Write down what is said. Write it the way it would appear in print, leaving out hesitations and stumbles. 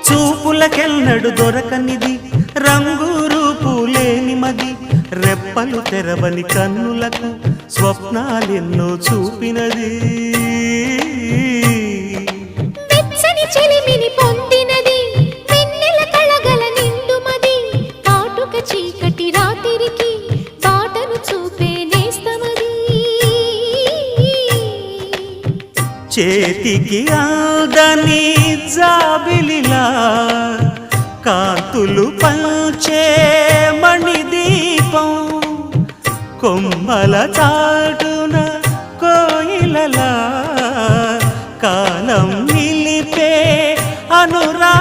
చూపులకెన్నడు దొరకనిది రంగు రూపు లేని మది రెప్పలు తెరవని కన్నులకు స్వప్నాలెన్నో చూపినది వెచ్చని చెలిమిని పొందినది వెన్నెల కళగల నిండుమది కాటుక చీకటి రాత్రికి బాటను చూపే నేస్తమది చేతికి ఆదని జాబిలిలా కాంతులు పంచే మణిదీపం కొమ్మల చాటున కోయిలలా కాలం నిలిపే అనురా